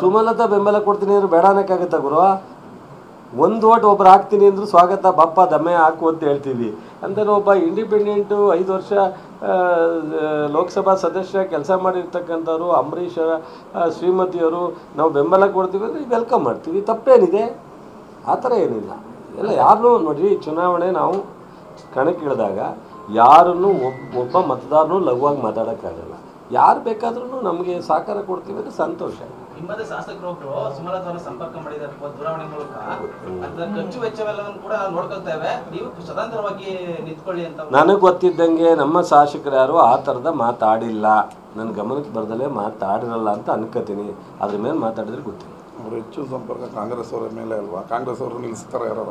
ಸುಮಲತಾ ಬೆಂಬಲ ಕೊಡ್ತೀನಿ ಅಂದ್ರೆ ಬೇಡ ಅನ್ನಕ್ಕಾಗತ್ತಾ ಗುರು? ಒಂದು ಓಟ್ ಒಬ್ರು ಹಾಕ್ತೀನಿ ಅಂದ್ರು ಸ್ವಾಗತ, ಬಪ್ಪ ದಮ್ಮೆ ಹಾಕು ಅಂತ ಹೇಳ್ತೀವಿ. ಅಂದರೆ ಒಬ್ಬ ಇಂಡಿಪೆಂಡೆಂಟು 5 ವರ್ಷ ಲೋಕಸಭಾ ಸದಸ್ಯ ಕೆಲಸ ಮಾಡಿರ್ತಕ್ಕಂಥವ್ರು, ಅಂಬರೀಷ್ ಶ್ರೀಮತಿಯವರು ನಾವು ಬೆಂಬಲ ಕೊಡ್ತೀವಿ ಅಂದರೆ ವೆಲ್ಕಮ್ ಮಾಡ್ತೀವಿ, ತಪ್ಪೇನಿದೆ? ಆ ಥರ ಏನಿಲ್ಲ. ಎಲ್ಲ ಯಾರನ್ನೂ ನೋಡಿರಿ, ಚುನಾವಣೆ ನಾವು ಕಣಕ್ಕಿಳಿದಾಗ ಯಾರನ್ನು ಒಬ್ಬ ಮತದಾರನೂ ಲಘುವಾಗಿ ಮಾತಾಡೋಕ್ಕಾಗಲ್ಲ. ಯಾರು ಬೇಕಾದ್ರೂ ನಮಗೆ ಸಹಕಾರ ಕೊಡ್ತೀವಿ ಅಂದರೆ ಸಂತೋಷ. ನಿಮ್ಮದೇ ಶಾಸಕರೊಬ್ಬರು ಸುಮಲತಾ ಸಂಪರ್ಕ ಮಾಡಿದ್ದಾರೆ ದೂರವಾಣಿ ಮೂಲಕ, ಅದರ ಖರ್ಚು ವೆಚ್ಚವೆಲ್ಲವನ್ನು ಕೂಡ ನೋಡ್ಕೊಳ್ತೇವೆ, ನೀವು ಸ್ವತಂತ್ರವಾಗಿ ನಿಂತ್ಕೊಳ್ಳಿ ಅಂತ. ನನಗೆ ಗೊತ್ತಿದ್ದಂಗೆ ನಮ್ಮ ಶಾಸಕರು ಯಾರು ಆ ಥರದ ಮಾತಾಡಿಲ್ಲ, ನನ್ನ ಗಮನಕ್ಕೆ ಬರ್ದಲೇ ಮಾತಾಡಿರಲ್ಲ ಅಂತ ಅನ್ಕೋತೀನಿ. ಅದ್ರ ಮೇಲೆ ಮಾತಾಡಿದ್ರೆ ಗೊತ್ತಿಲ್ಲ. ಅವರು ಹೆಚ್ಚು ಸಂಪರ್ಕ ಕಾಂಗ್ರೆಸ್ ಅವರ ಮೇಲೆ ಅಲ್ವಾ? ಕಾಂಗ್ರೆಸ್ ಅವರು ನಿಲ್ಲಿಸ್ತಾರೆ ಯಾರು?